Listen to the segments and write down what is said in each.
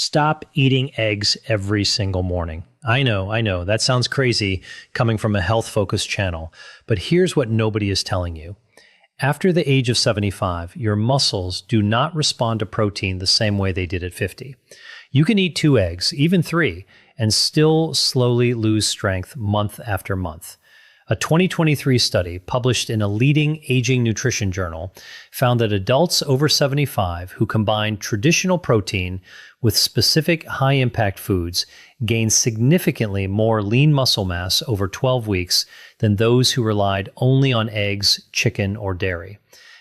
Stop eating eggs every single morning. I know, that sounds crazy coming from a health-focused channel, but here's what nobody is telling you. After the age of 75, your muscles do not respond to protein the same way they did at 50. You can eat 2 eggs, even 3, and still slowly lose strength month after month. A 2023 study published in a leading aging nutrition journal found that adults over 75 who combined traditional protein with specific high-impact foods gained significantly more lean muscle mass over 12 weeks than those who relied only on eggs, chicken, or dairy.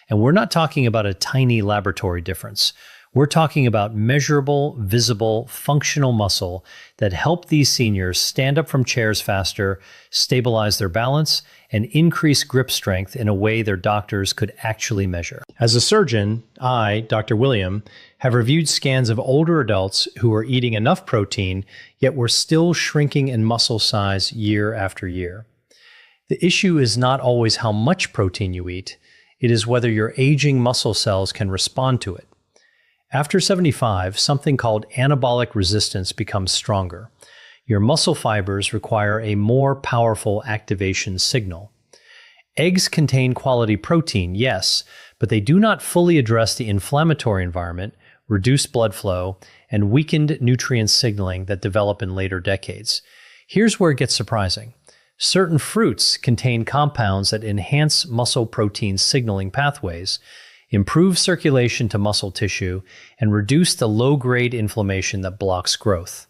And we're not talking about a tiny laboratory difference. We're talking about measurable, visible, functional muscle that help these seniors stand up from chairs faster, stabilize their balance, and increase grip strength in a way their doctors could actually measure. As a surgeon, I, Dr. William, have reviewed scans of older adults who were eating enough protein, yet were still shrinking in muscle size year after year. The issue is not always how much protein you eat, it is whether your aging muscle cells can respond to it. After 75, something called anabolic resistance becomes stronger. Your muscle fibers require a more powerful activation signal. Eggs contain quality protein, yes, but they do not fully address the inflammatory environment, reduced blood flow, and weakened nutrient signaling that develop in later decades. Here's where it gets surprising. Certain fruits contain compounds that enhance muscle protein signaling pathways, improve circulation to muscle tissue, and reduce the low-grade inflammation that blocks growth.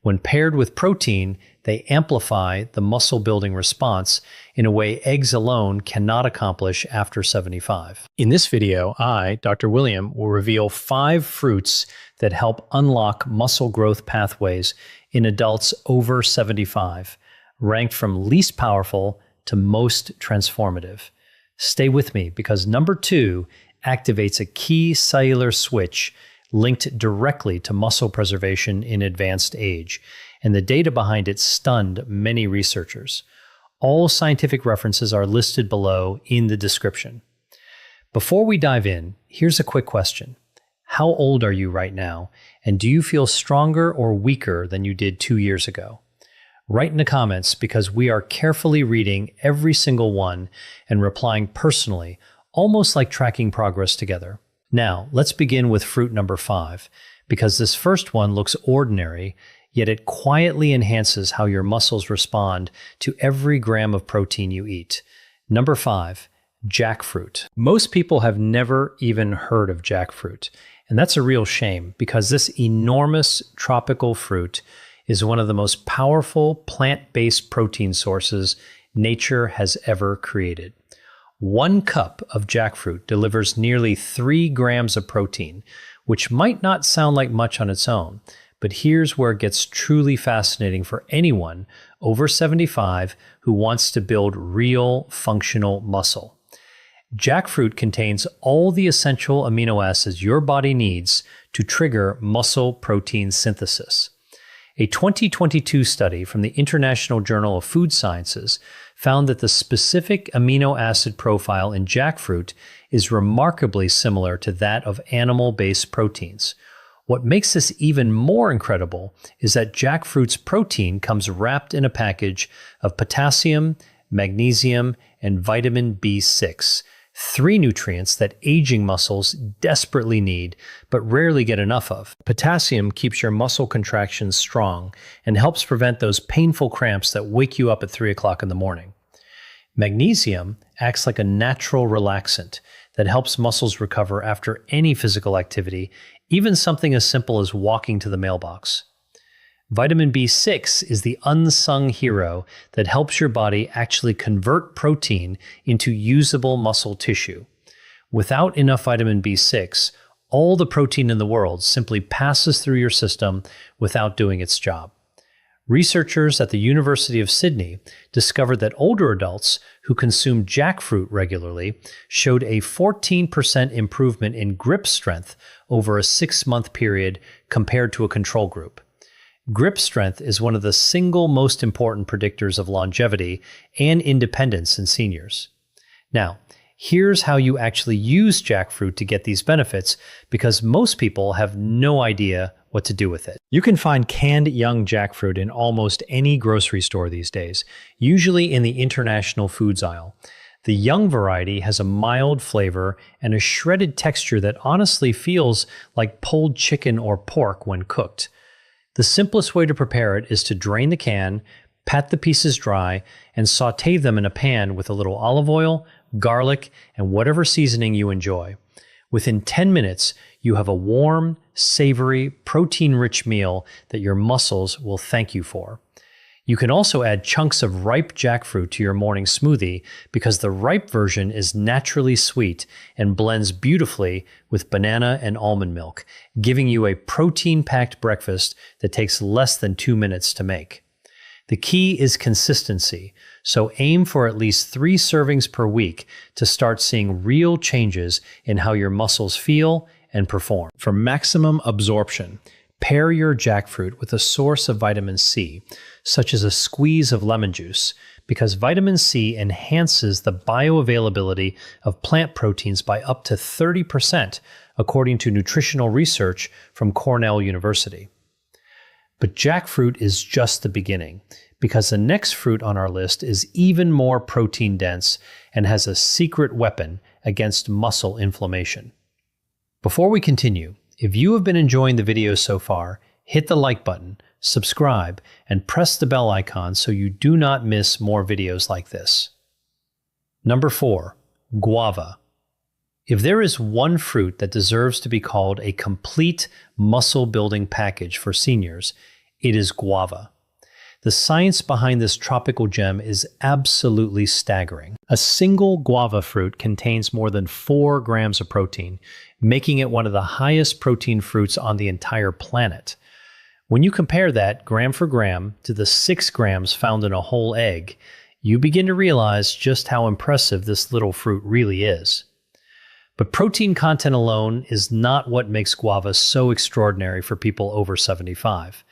When paired with protein, they amplify the muscle-building response in a way eggs alone cannot accomplish after 75. In this video, I, Dr. William, will reveal 5 fruits that help unlock muscle growth pathways in adults over 75, ranked from least powerful to most transformative. Stay with me because number 2 activates a key cellular switch linked directly to muscle preservation in advanced age, and the data behind it stunned many researchers. All scientific references are listed below in the description. Before we dive in, here's a quick question. How old are you right now, and do you feel stronger or weaker than you did 2 years ago? Write in the comments because we are carefully reading every single one and replying personally, almost like tracking progress together. Now, let's begin with fruit number 5, because this first one looks ordinary, yet it quietly enhances how your muscles respond to every gram of protein you eat. Number 5, jackfruit. Most people have never even heard of jackfruit, and that's a real shame because this enormous tropical fruit is one of the most powerful plant-based protein sources nature has ever created. 1 cup of jackfruit delivers nearly 3 grams of protein, which might not sound like much on its own, but here's where it gets truly fascinating for anyone over 75 who wants to build real functional muscle. Jackfruit contains all the essential amino acids your body needs to trigger muscle protein synthesis. A 2022 study from the International Journal of Food Sciences found that the specific amino acid profile in jackfruit is remarkably similar to that of animal-based proteins. What makes this even more incredible is that jackfruit's protein comes wrapped in a package of potassium, magnesium, and vitamin B6, 3 nutrients that aging muscles desperately need but rarely get enough of. Potassium keeps your muscle contractions strong and helps prevent those painful cramps that wake you up at 3 o'clock in the morning. Magnesium acts like a natural relaxant that helps muscles recover after any physical activity, even something as simple as walking to the mailbox. Vitamin B6 is the unsung hero that helps your body actually convert protein into usable muscle tissue. Without enough vitamin B6, all the protein in the world simply passes through your system without doing its job. Researchers at the University of Sydney discovered that older adults who consumed jackfruit regularly showed a 14% improvement in grip strength over a 6-month period compared to a control group. Grip strength is one of the single most important predictors of longevity and independence in seniors. Now, here's how you actually use jackfruit to get these benefits, because most people have no idea what to do with it. You can find canned young jackfruit in almost any grocery store these days, usually in the international foods aisle. The young variety has a mild flavor and a shredded texture that honestly feels like pulled chicken or pork when cooked. The simplest way to prepare it is to drain the can, pat the pieces dry, and saute them in a pan with a little olive oil, garlic, and whatever seasoning you enjoy. Within 10 minutes, you have a warm, savory, protein-rich meal that your muscles will thank you for. You can also add chunks of ripe jackfruit to your morning smoothie because the ripe version is naturally sweet and blends beautifully with banana and almond milk, giving you a protein-packed breakfast that takes less than 2 minutes to make. The key is consistency, so aim for at least 3 servings per week to start seeing real changes in how your muscles feel and perform. For maximum absorption, pair your jackfruit with a source of vitamin C, such as a squeeze of lemon juice, because vitamin C enhances the bioavailability of plant proteins by up to 30%, according to nutritional research from Cornell University. But jackfruit is just the beginning, because the next fruit on our list is even more protein dense and has a secret weapon against muscle inflammation. Before we continue, if you have been enjoying the videos so far, hit the like button, subscribe, and press the bell icon so you do not miss more videos like this. Number 4, guava. If there is one fruit that deserves to be called a complete muscle-building package for seniors, it is guava. The science behind this tropical gem is absolutely staggering. A single guava fruit contains more than 4 grams of protein, making it one of the highest protein fruits on the entire planet. When you compare that gram for gram to the 6 grams found in a whole egg, you begin to realize just how impressive this little fruit really is. But protein content alone is not what makes guava so extraordinary for people over 75.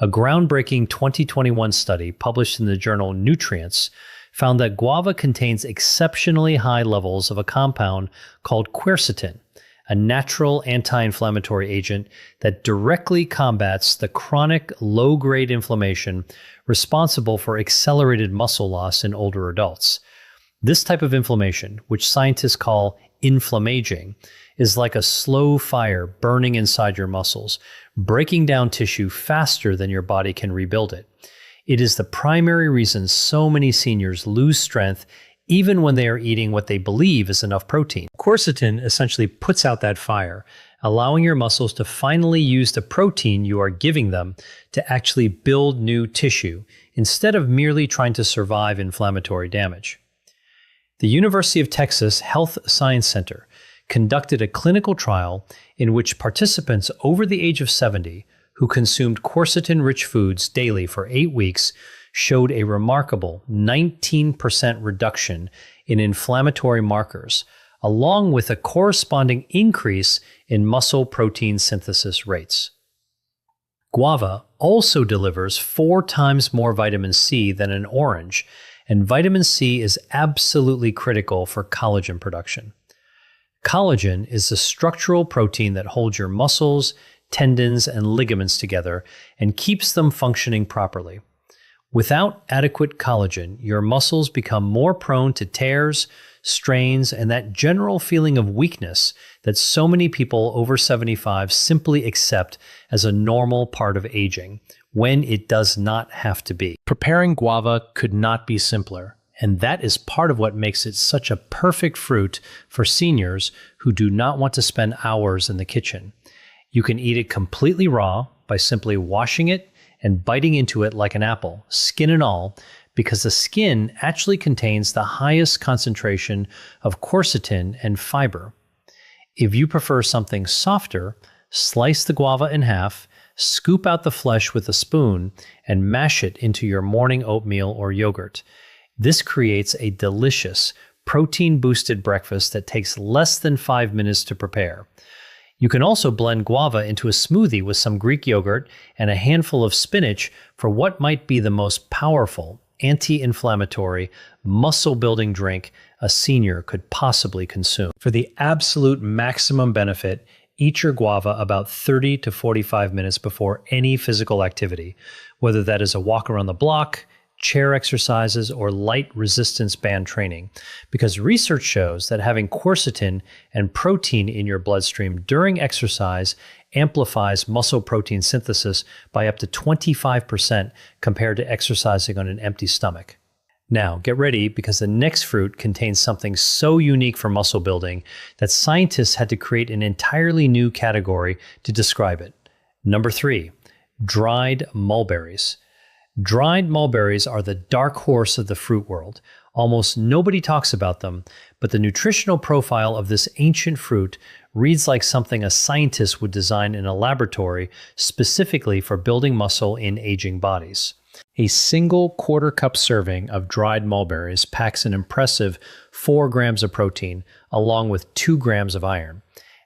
A groundbreaking 2021 study published in the journal Nutrients found that guava contains exceptionally high levels of a compound called quercetin, a natural anti-inflammatory agent that directly combats the chronic low-grade inflammation responsible for accelerated muscle loss in older adults. This type of inflammation, which scientists call inflammaging, is like a slow fire burning inside your muscles, breaking down tissue faster than your body can rebuild it. It is the primary reason so many seniors lose strength even when they are eating what they believe is enough protein. Quercetin essentially puts out that fire, allowing your muscles to finally use the protein you are giving them to actually build new tissue, instead of merely trying to survive inflammatory damage. The University of Texas Health Science Center conducted a clinical trial in which participants over the age of 70 who consumed quercetin-rich foods daily for 8 weeks showed a remarkable 19% reduction in inflammatory markers, along with a corresponding increase in muscle protein synthesis rates. Guava also delivers 4 times more vitamin C than an orange, and vitamin C is absolutely critical for collagen production. Collagen is the structural protein that holds your muscles, tendons, and ligaments together and keeps them functioning properly. Without adequate collagen, your muscles become more prone to tears, strains, and that general feeling of weakness that so many people over 75 simply accept as a normal part of aging, when it does not have to be. Preparing guava could not be simpler, and that is part of what makes it such a perfect fruit for seniors who do not want to spend hours in the kitchen. You can eat it completely raw by simply washing it and biting into it like an apple, skin and all, because the skin actually contains the highest concentration of quercetin and fiber. If you prefer something softer, slice the guava in half, scoop out the flesh with a spoon, and mash it into your morning oatmeal or yogurt. This creates a delicious, protein-boosted breakfast that takes less than 5 minutes to prepare. You can also blend guava into a smoothie with some Greek yogurt and a handful of spinach for what might be the most powerful, anti-inflammatory, muscle-building drink a senior could possibly consume. For the absolute maximum benefit, eat your guava about 30 to 45 minutes before any physical activity, whether that is a walk around the block, chair exercises, or light resistance band training, because research shows that having quercetin and protein in your bloodstream during exercise amplifies muscle protein synthesis by up to 25% compared to exercising on an empty stomach. Now, get ready, because the next fruit contains something so unique for muscle building that scientists had to create an entirely new category to describe it. Number 3, dried mulberries. Dried mulberries are the dark horse of the fruit world. Almost nobody talks about them, but the nutritional profile of this ancient fruit reads like something a scientist would design in a laboratory specifically for building muscle in aging bodies. A single quarter-cup serving of dried mulberries packs an impressive 4 grams of protein, along with 2 grams of iron.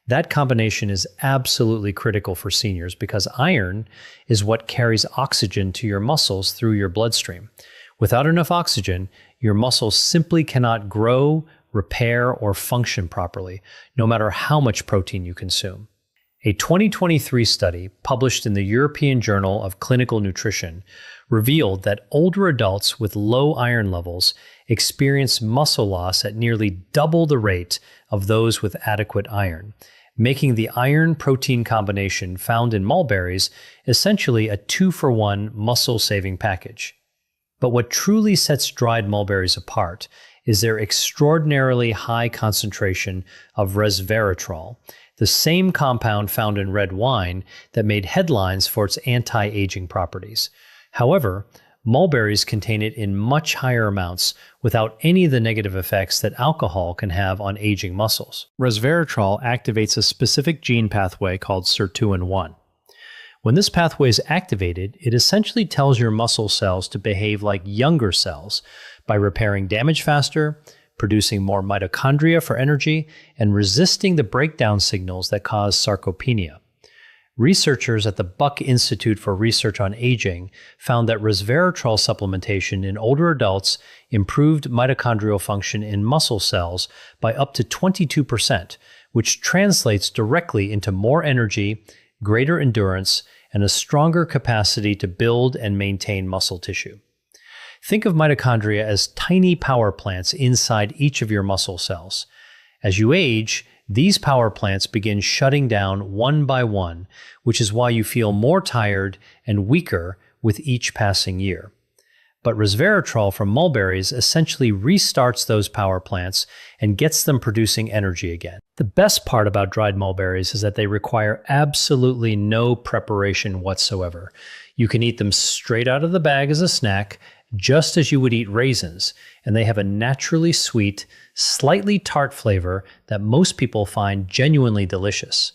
That combination is absolutely critical for seniors because iron is what carries oxygen to your muscles through your bloodstream. Without enough oxygen, your muscles simply cannot grow, repair, or function properly, no matter how much protein you consume. A 2023 study published in the European Journal of Clinical Nutrition revealed that older adults with low iron levels experience muscle loss at nearly double the rate of those with adequate iron, making the iron-protein combination found in mulberries essentially a 2-for-1 muscle-saving package. But what truly sets dried mulberries apart is their extraordinarily high concentration of resveratrol, the same compound found in red wine that made headlines for its anti-aging properties. However, mulberries contain it in much higher amounts without any of the negative effects that alcohol can have on aging muscles. Resveratrol activates a specific gene pathway called sirtuin-1. When this pathway is activated, it essentially tells your muscle cells to behave like younger cells by repairing damage faster, producing more mitochondria for energy, and resisting the breakdown signals that cause sarcopenia. Researchers at the Buck Institute for Research on Aging found that resveratrol supplementation in older adults improved mitochondrial function in muscle cells by up to 22%, which translates directly into more energy, greater endurance, and a stronger capacity to build and maintain muscle tissue. Think of mitochondria as tiny power plants inside each of your muscle cells. As you age, these power plants begin shutting down one by one, which is why you feel more tired and weaker with each passing year. But resveratrol from mulberries essentially restarts those power plants and gets them producing energy again. The best part about dried mulberries is that they require absolutely no preparation whatsoever. You can eat them straight out of the bag as a snack, just as you would eat raisins, and they have a naturally sweet, slightly tart flavor that most people find genuinely delicious.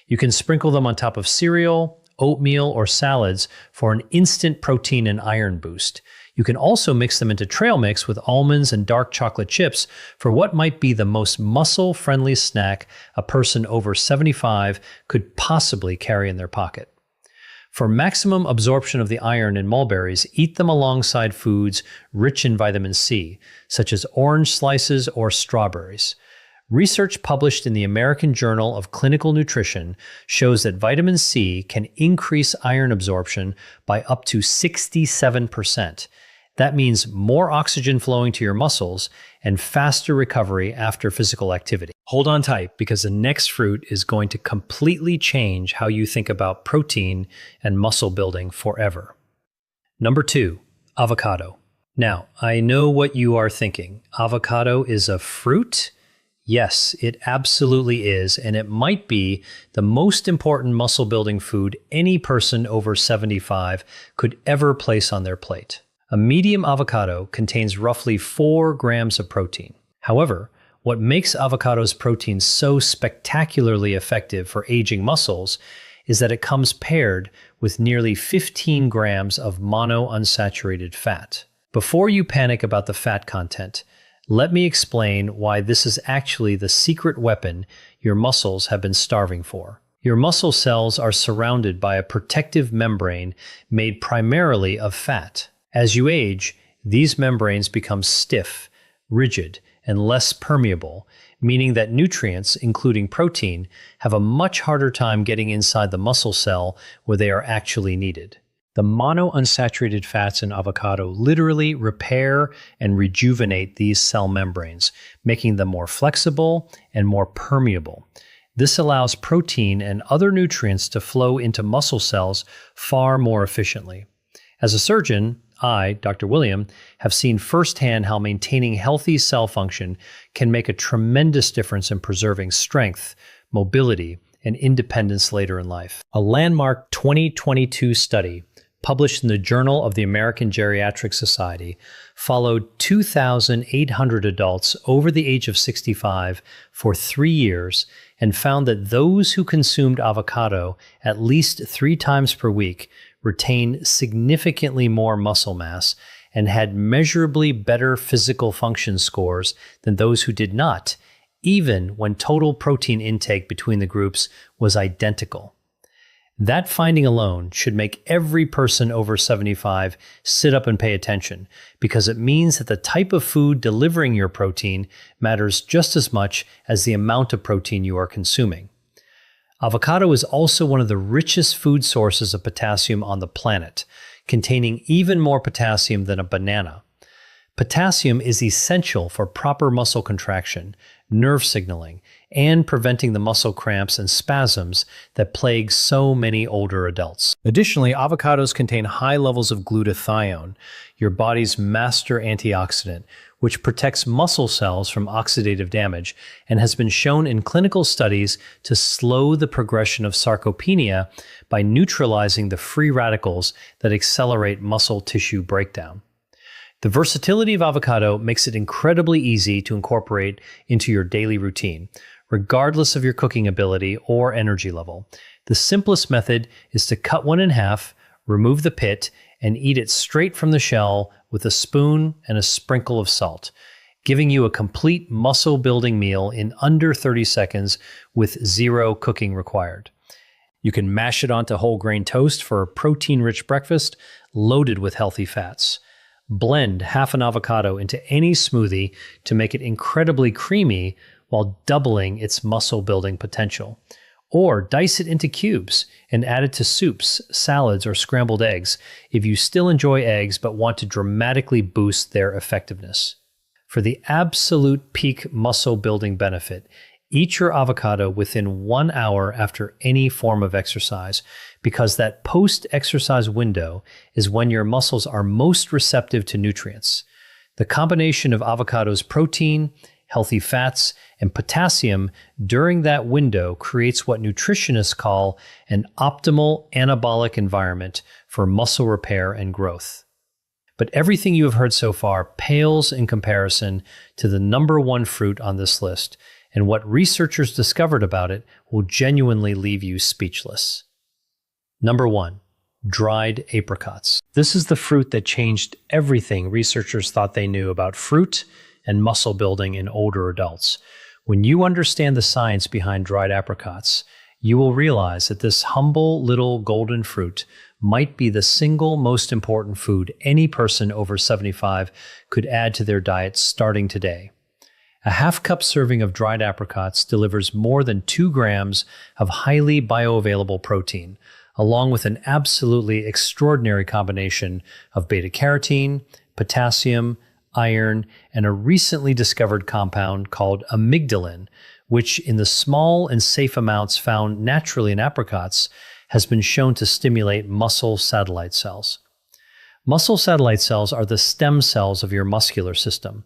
You can sprinkle them on top of cereal, oatmeal, or salads for an instant protein and iron boost. You can also mix them into trail mix with almonds and dark chocolate chips for what might be the most muscle-friendly snack a person over 75 could possibly carry in their pocket. For maximum absorption of the iron in mulberries, eat them alongside foods rich in vitamin C, such as orange slices or strawberries. Research published in the American Journal of Clinical Nutrition shows that vitamin C can increase iron absorption by up to 67%. That means more oxygen flowing to your muscles and faster recovery after physical activity. Hold on tight, because the next fruit is going to completely change how you think about protein and muscle building forever. Number 2, avocado. Now, I know what you are thinking. Avocado is a fruit? Yes, it absolutely is, and it might be the most important muscle building food any person over 75 could ever place on their plate. A medium avocado contains roughly 4 grams of protein. However, what makes avocado's protein so spectacularly effective for aging muscles is that it comes paired with nearly 15 grams of monounsaturated fat. Before you panic about the fat content, let me explain why this is actually the secret weapon your muscles have been starving for. Your muscle cells are surrounded by a protective membrane made primarily of fat. As you age, these membranes become stiff, rigid, and less permeable, meaning that nutrients, including protein, have a much harder time getting inside the muscle cell where they are actually needed. The monounsaturated fats in avocado literally repair and rejuvenate these cell membranes, making them more flexible and more permeable. This allows protein and other nutrients to flow into muscle cells far more efficiently. As a surgeon, I, Dr. William, have seen firsthand how maintaining healthy cell function can make a tremendous difference in preserving strength, mobility, and independence later in life. A landmark 2022 study published in the Journal of the American Geriatric Society followed 2,800 adults over the age of 65 for 3 years and found that those who consumed avocado at least 3 times per week retained significantly more muscle mass and had measurably better physical function scores than those who did not, even when total protein intake between the groups was identical. That finding alone should make every person over 75 sit up and pay attention, because it means that the type of food delivering your protein matters just as much as the amount of protein you are consuming. Avocado is also one of the richest food sources of potassium on the planet, containing even more potassium than a banana. Potassium is essential for proper muscle contraction, nerve signaling, and preventing the muscle cramps and spasms that plague so many older adults. Additionally, avocados contain high levels of glutathione, your body's master antioxidant, which protects muscle cells from oxidative damage and has been shown in clinical studies to slow the progression of sarcopenia by neutralizing the free radicals that accelerate muscle tissue breakdown. The versatility of avocado makes it incredibly easy to incorporate into your daily routine, regardless of your cooking ability or energy level. The simplest method is to cut one in half, remove the pit, and eat it straight from the shell with a spoon and a sprinkle of salt, giving you a complete muscle-building meal in under 30 seconds with 0 cooking required. You can mash it onto whole grain toast for a protein-rich breakfast loaded with healthy fats. Blend half an avocado into any smoothie to make it incredibly creamy while doubling its muscle-building potential. Or dice it into cubes and add it to soups, salads, or scrambled eggs if you still enjoy eggs but want to dramatically boost their effectiveness. For the absolute peak muscle-building benefit, eat your avocado within 1 hour after any form of exercise, because that post-exercise window is when your muscles are most receptive to nutrients. The combination of avocado's protein, healthy fats, and potassium during that window creates what nutritionists call an optimal anabolic environment for muscle repair and growth. But everything you have heard so far pales in comparison to the number 1 fruit on this list, and what researchers discovered about it will genuinely leave you speechless. Number 1, dried apricots. This is the fruit that changed everything researchers thought they knew about fruit and muscle building in older adults. When you understand the science behind dried apricots, you will realize that this humble little golden fruit might be the single most important food any person over 75 could add to their diet starting today. A half-cup serving of dried apricots delivers more than 2 grams of highly bioavailable protein, along with an absolutely extraordinary combination of beta-carotene, potassium, iron, and a recently discovered compound called amygdalin, which in the small and safe amounts found naturally in apricots has been shown to stimulate muscle satellite cells. Muscle satellite cells are the stem cells of your muscular system.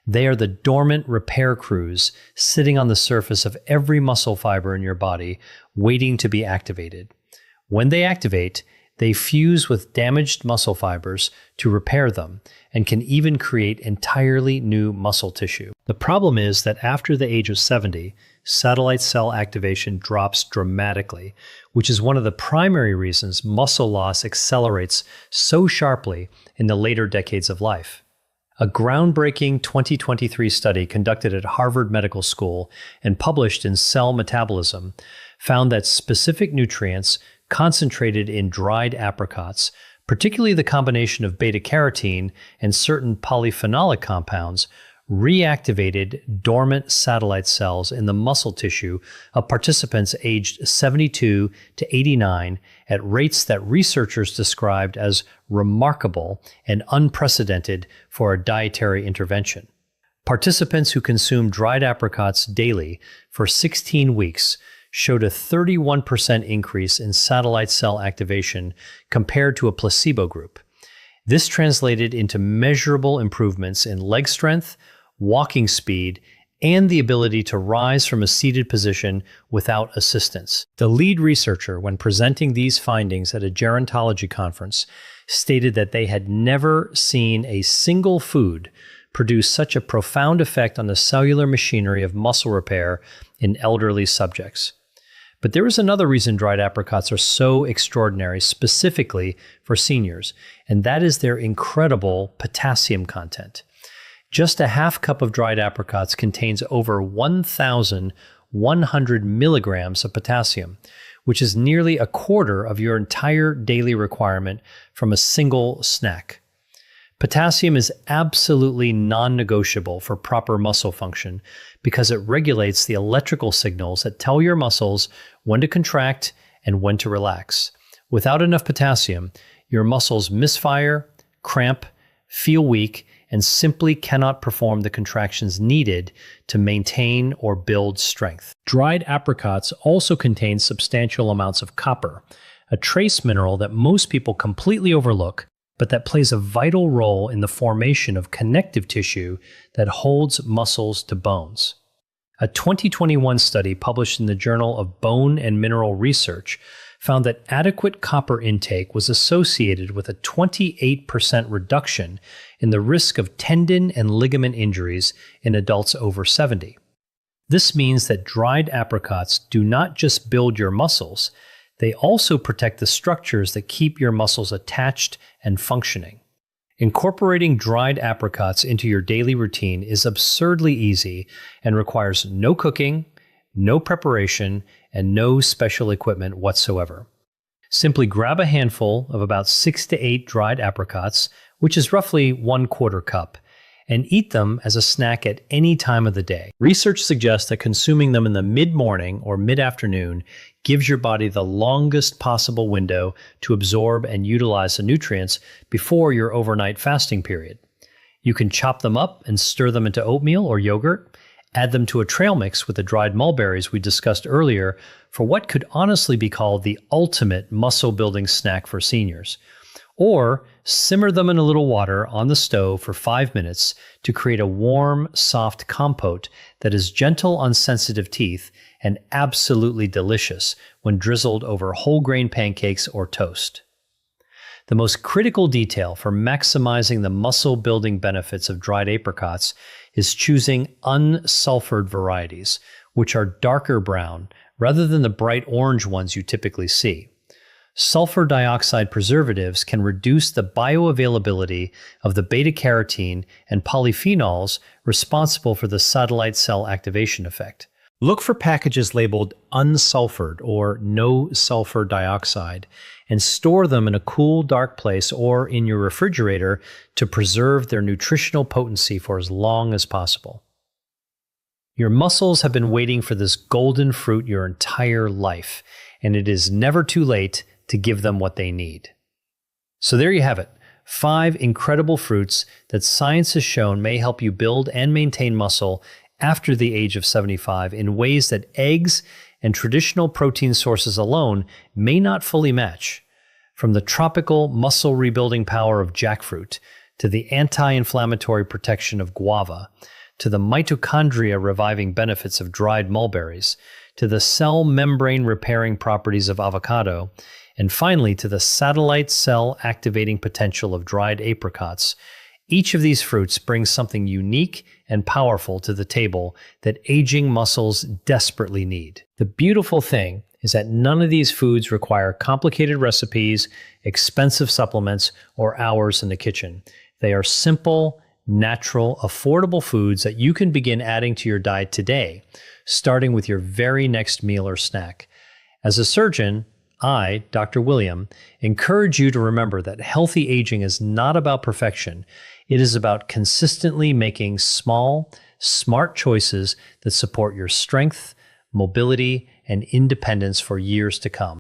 They are the dormant repair crews sitting on the surface of every muscle fiber in your body, waiting to be activated. When they activate, they fuse with damaged muscle fibers to repair them and can even create entirely new muscle tissue. The problem is that after the age of 70, satellite cell activation drops dramatically, which is one of the primary reasons muscle loss accelerates so sharply in the later decades of life. A groundbreaking 2023 study conducted at Harvard Medical School and published in Cell Metabolism found that specific nutrients concentrated in dried apricots, particularly the combination of beta-carotene and certain polyphenolic compounds, reactivated dormant satellite cells in the muscle tissue of participants aged 72 to 89 at rates that researchers described as remarkable and unprecedented for a dietary intervention. Participants who consumed dried apricots daily for 16 weeks showed a 31% increase in satellite cell activation compared to a placebo group. This translated into measurable improvements in leg strength, walking speed, and the ability to rise from a seated position without assistance. The lead researcher, when presenting these findings at a gerontology conference, stated that they had never seen a single food produce such a profound effect on the cellular machinery of muscle repair in elderly subjects. But there is another reason dried apricots are so extraordinary, specifically for seniors, and that is their incredible potassium content. Just a half cup of dried apricots contains over 1,100 milligrams of potassium, which is nearly a quarter of your entire daily requirement from a single snack. Potassium is absolutely non-negotiable for proper muscle function because it regulates the electrical signals that tell your muscles when to contract and when to relax. Without enough potassium, your muscles misfire, cramp, feel weak, and simply cannot perform the contractions needed to maintain or build strength. Dried apricots also contain substantial amounts of copper, a trace mineral that most people completely overlook, but that plays a vital role in the formation of connective tissue that holds muscles to bones. A 2021 study published in the Journal of Bone and Mineral Research found that adequate copper intake was associated with a 28% reduction in the risk of tendon and ligament injuries in adults over 70. This means that dried apricots do not just build your muscles, they also protect the structures that keep your muscles attached and functioning. Incorporating dried apricots into your daily routine is absurdly easy and requires no cooking, no preparation, and no special equipment whatsoever. Simply grab a handful of about 6 to 8 dried apricots, which is roughly 1/4 cup, and eat them as a snack at any time of the day. Research suggests that consuming them in the mid-morning or mid-afternoon gives your body the longest possible window to absorb and utilize the nutrients before your overnight fasting period. You can chop them up and stir them into oatmeal or yogurt, add them to a trail mix with the dried mulberries we discussed earlier for what could honestly be called the ultimate muscle-building snack for seniors. Or simmer them in a little water on the stove for 5 minutes to create a warm, soft compote that is gentle on sensitive teeth and absolutely delicious when drizzled over whole grain pancakes or toast. The most critical detail for maximizing the muscle-building benefits of dried apricots is choosing unsulfured varieties, which are darker brown rather than the bright orange ones you typically see. Sulfur dioxide preservatives can reduce the bioavailability of the beta-carotene and polyphenols responsible for the satellite cell activation effect. Look for packages labeled unsulfured or no sulfur dioxide and store them in a cool, dark place or in your refrigerator to preserve their nutritional potency for as long as possible. Your muscles have been waiting for this golden fruit your entire life, and it is never too late to give them what they need. So there you have it, 5 incredible fruits that science has shown may help you build and maintain muscle after the age of 75 in ways that eggs and traditional protein sources alone may not fully match. From the tropical muscle rebuilding power of jackfruit, to the anti-inflammatory protection of guava, to the mitochondria reviving benefits of dried mulberries, to the cell membrane repairing properties of avocado, and finally to the satellite cell activating potential of dried apricots. Each of these fruits brings something unique and powerful to the table that aging muscles desperately need. The beautiful thing is that none of these foods require complicated recipes, expensive supplements, or hours in the kitchen. They are simple, natural, affordable foods that you can begin adding to your diet today, starting with your very next meal or snack. As a surgeon, I, Dr. William, encourage you to remember that healthy aging is not about perfection. It is about consistently making small, smart choices that support your strength, mobility, and independence for years to come.